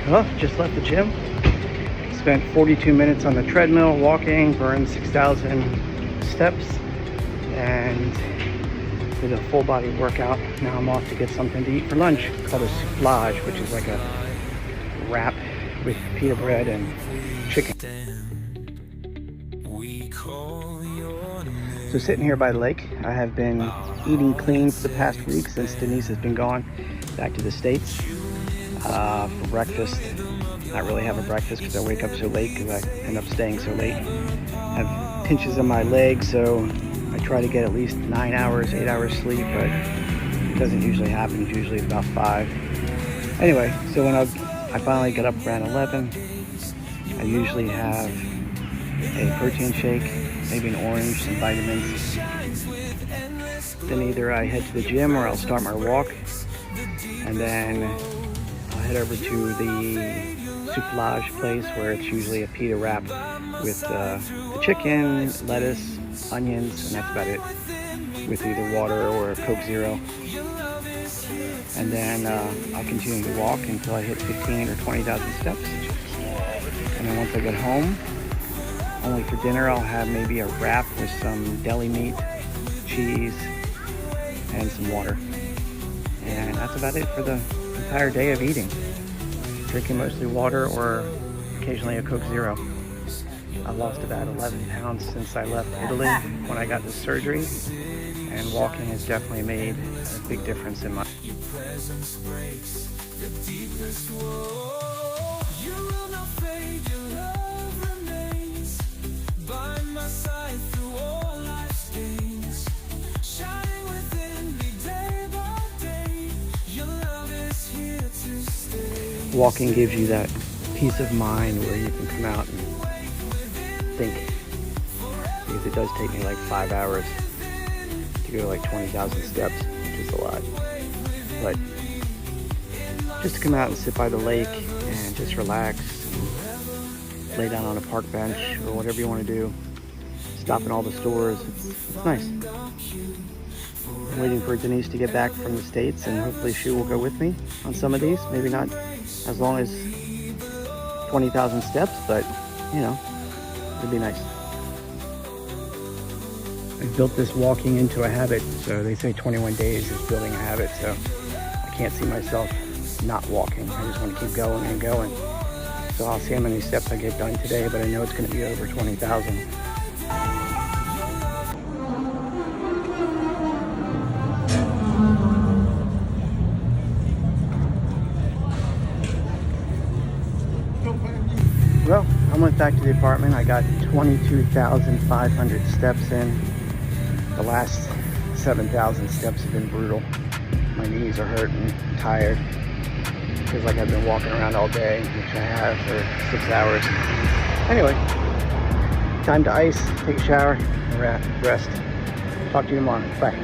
Well, just left the gym. Spent 42 minutes on the treadmill walking, burned 6,000 steps, and did a full body workout. Now I'm off to get something to eat for lunch called a soufflage, which is like a wrap with pita bread and chicken. So sitting here by the lake, I have been eating clean for the past week since Denise has been gone back to the States. For breakfast, not really having breakfast because I wake up so late because I end up staying so late. I have pinches in my legs, so I try to get at least 9 hours, 8 hours sleep, but it doesn't usually happen. It's usually about 5. Anyway, so when I finally get up around 11, I usually have a protein shake, maybe an orange, some vitamins. Then either I head to the gym or I'll start my walk, and then I'll head over to the soufflage place where it's usually a pita wrap with the chicken, lettuce, onions, and that's about it, with either water or a Coke Zero. And then I'll continue to walk until I hit 15 or 20,000 steps. And then once I get home, only for dinner I'll have maybe a wrap with some deli meat, cheese, and some water. And that's about it for the entire day of eating. Drinking mostly water or occasionally a Coke Zero. I've lost about 11 pounds since I left Italy when I got this surgery, and walking has definitely made a big difference in my Walking gives you that peace of mind where you can come out and think, because it does take me like 5 hours to go like 20,000 steps, which is a lot. But just to come out and sit by the lake and just relax, and lay down on a park bench or whatever you want to do, stop in all the stores, it's nice. I'm waiting for Denise to get back from the States, and hopefully she will go with me on some of these. Maybe not as long as 20,000 steps, but you know, it'd be nice. I built this walking into a habit, so they say 21 days is building a habit, so I can't see myself not walking. I just want to keep going and going. So I'll see how many steps I get done today, but I know it's going to be over 20,000. Well, I went back to the apartment. I got 22,500 steps in. The last 7,000 steps have been brutal. My knees are hurting, I'm tired. It feels like I've been walking around all day, which I have for 6 hours. Anyway, time to ice, take a shower, and rest. Talk to you tomorrow. Bye.